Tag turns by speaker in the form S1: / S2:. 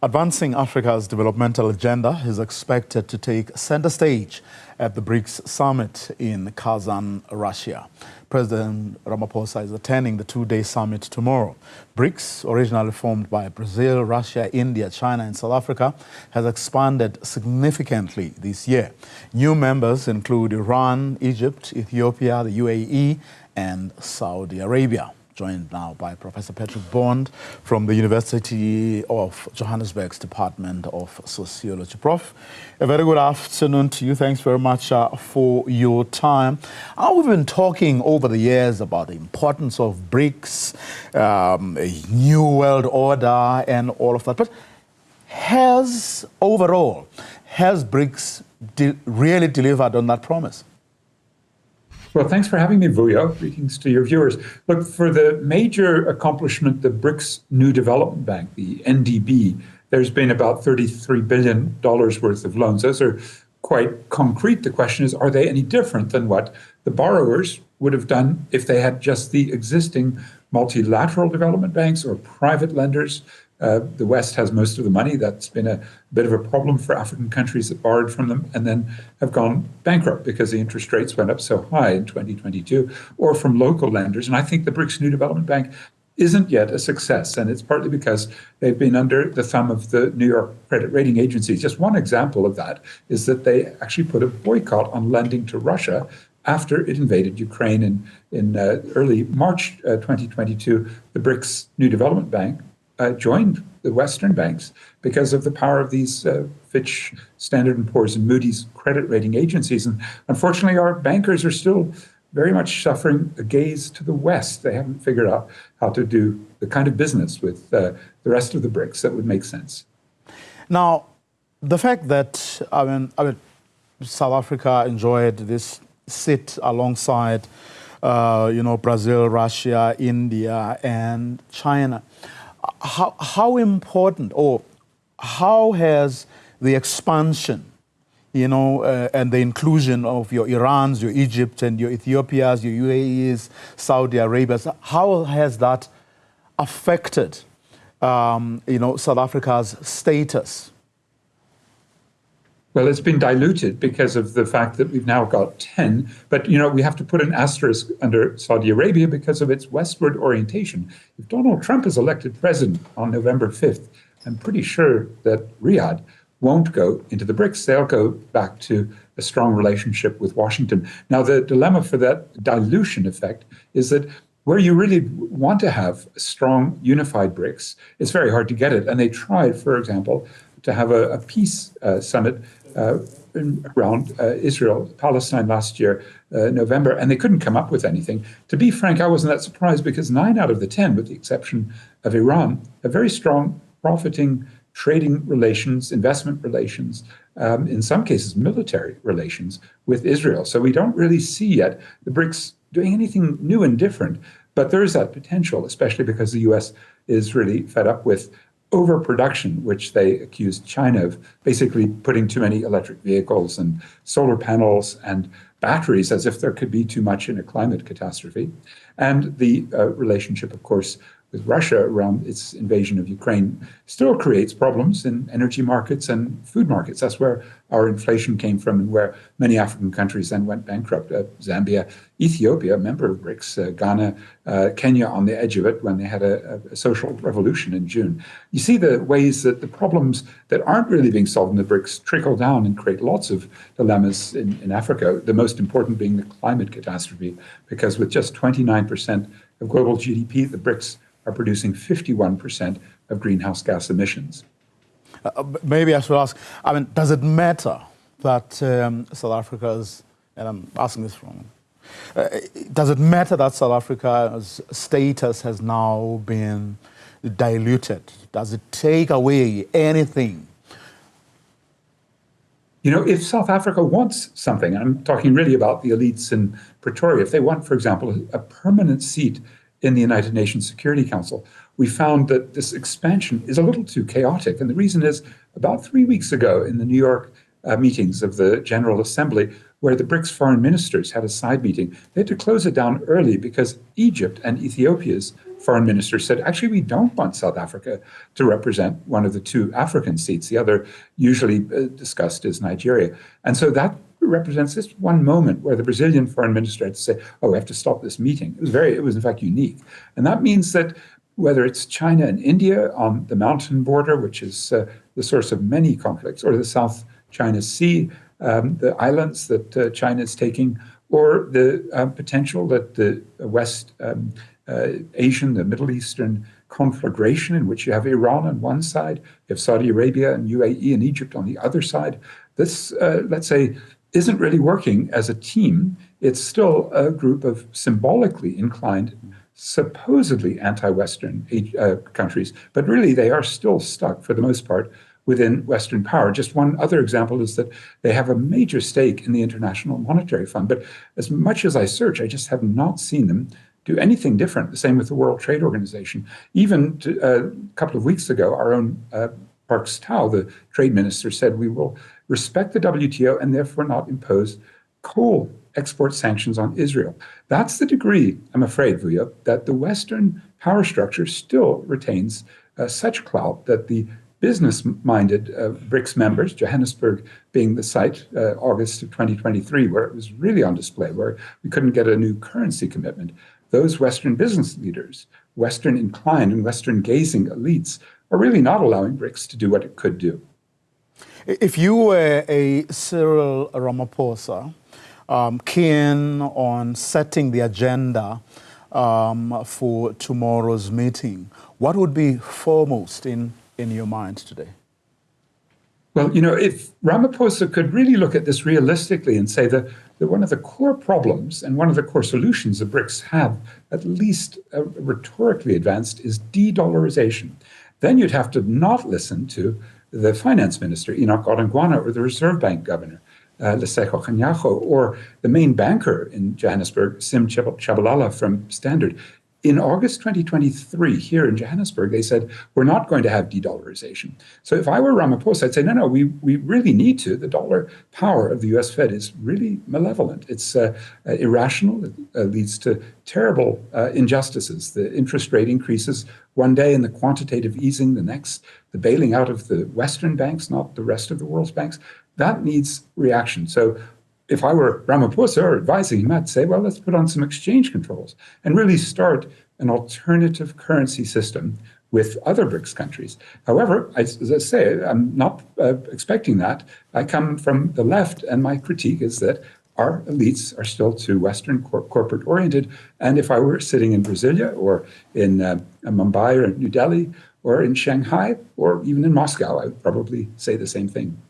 S1: Advancing Africa's developmental agenda is expected to take center stage at the Brics summit in Kazan, Russia. President Ramaphosa is attending the two-day summit tomorrow. Brics, originally formed by Brazil, Russia, India, China, and South Africa, has expanded significantly this year. New members include Iran, Egypt, Ethiopia, the UAE, and Saudi Arabia. Joined now by Professor Patrick Bond from the University of Johannesburg's Department of Sociology. Prof, a very good afternoon to you. Thanks very much for your time. We've been talking over the years about the importance of BRICS, a new world order and all of that. But has BRICS really delivered on that promise?
S2: Well, thanks for having me, Vuyo. Greetings to your viewers. Look, for the major accomplishment, the BRICS New Development Bank, the NDB, there's been about $33 billion worth of loans. Those are quite concrete. The question is, are they any different than what the borrowers would have done if they had just the existing multilateral development banks or private lenders? The West has most of the money. That's been a bit of a problem for African countries that borrowed from them and then have gone bankrupt because the interest rates went up so high in 2022, or from local lenders. And I think the BRICS New Development Bank isn't yet a success. And it's partly because they've been under the thumb of the New York credit rating agencies. Just one example of that is that they actually put a boycott on lending to Russia after it invaded Ukraine in early March 2022. The BRICS New Development Bank joined the Western banks because of the power of these Fitch, Standard & Poor's, and Moody's credit rating agencies. And unfortunately, our bankers are still very much suffering a gaze to the West. They haven't figured out how to do the kind of business with the rest of the BRICS that would make sense.
S1: Now, the fact that South Africa enjoyed this sit alongside Brazil, Russia, India, and China, how important, or how has the expansion, and the inclusion of your Irans, your Egypt, and your Ethiopias, your UAEs, Saudi Arabias, how has that affected, South Africa's status?
S2: Well, it's been diluted because of the fact that we've now got 10. But, we have to put an asterisk under Saudi Arabia because of its westward orientation. If Donald Trump is elected president on November 5th, I'm pretty sure that Riyadh won't go into the BRICS. They'll go back to a strong relationship with Washington. Now, the dilemma for that dilution effect is that where you really want to have a strong, unified BRICS, it's very hard to get it. And they tried, for example, to have a peace summit around Israel, Palestine last year, November, and they couldn't come up with anything. To be frank, I wasn't that surprised because 9 out of the 10, with the exception of Iran, have very strong profiting trading relations, investment relations, in some cases military relations with Israel. So we don't really see yet the BRICS doing anything new and different, but there is that potential, especially because the US is really fed up with overproduction, which they accused China of basically putting too many electric vehicles and solar panels and batteries, as if there could be too much in a climate catastrophe. And the relationship, of course, with Russia around its invasion of Ukraine still creates problems in energy markets and food markets. That's where our inflation came from and where many African countries then went bankrupt. Zambia, Ethiopia, a member of BRICS, Ghana, Kenya on the edge of it when they had a social revolution in June. You see the ways that the problems that aren't really being solved in the BRICS trickle down and create lots of dilemmas in Africa, the most important being the climate catastrophe, because with just 29% of global GDP, the BRICS are producing 51% of greenhouse gas emissions.
S1: Maybe I should ask, does it matter that South Africa's, and I'm asking this wrong, does it matter that South Africa's status has now been diluted? Does it take away anything?
S2: If South Africa wants something, I'm talking really about the elites in Pretoria, if they want, for example, a permanent seat in the United Nations Security Council, we found that this expansion is a little too chaotic. And the reason is, about 3 weeks ago in the New York meetings of the General Assembly where the BRICS foreign ministers had a side meeting. They had to close it down early because Egypt and Ethiopia's foreign ministers said, actually, we don't want South Africa to represent one of the two African seats. The other, usually discussed, is Nigeria. And so that represents this one moment where the Brazilian foreign minister had to say, oh, we have to stop this meeting. It was in fact unique. And that means that whether it's China and India on the mountain border, which is the source of many conflicts, or the South China Sea, the islands that China is taking, or the potential that the West Asian, the Middle Eastern conflagration, in which you have Iran on one side, you have Saudi Arabia and UAE and Egypt on the other side. This, let's say, isn't really working as a team. It's still a group of symbolically inclined, supposedly anti-Western countries, but really they are still stuck, for the most part, within Western power. Just one other example is that they have a major stake in the International Monetary Fund. But as much as I search, I just have not seen them do anything different. The same with the World Trade Organization. Even a couple of weeks ago, our own Brics, the trade minister, said we will respect the WTO and therefore not impose coal export sanctions on Israel. That's the degree, I'm afraid, Vuya, that the Western power structure still retains such clout that the business-minded BRICS members, Johannesburg being the site, August of 2023, where it was really on display, where we couldn't get a new currency commitment. Those Western business leaders, Western inclined and Western gazing elites, are really not allowing BRICS to do what it could do.
S1: If you were a Cyril Ramaphosa, keen on setting the agenda for tomorrow's meeting, what would be foremost in your mind today?
S2: Well, if Ramaphosa could really look at this realistically and say that one of the core problems and one of the core solutions the BRICS have, at least rhetorically advanced, is de-dollarization, then you'd have to not listen to the finance minister, Enoch Godongwana, or the Reserve Bank governor, Lesego Kganyago, or the main banker in Johannesburg, Sim Tshabalala from Standard. In August 2023, here in Johannesburg, they said, we're not going to have de-dollarization. So if I were Ramaphosa, I'd say, no, we really need to. The dollar power of the US Fed is really malevolent. It's irrational. It leads to terrible injustices. The interest rate increases one day and the quantitative easing the next, the bailing out of the Western banks, not the rest of the world's banks. That needs reaction. So if I were Ramaphosa or advising him, I'd say, well, let's put on some exchange controls and really start an alternative currency system with other BRICS countries. However, as I say, I'm not expecting that. I come from the left, and my critique is that our elites are still too Western corporate oriented. And if I were sitting in Brasilia or in Mumbai or New Delhi or in Shanghai or even in Moscow, I would probably say the same thing.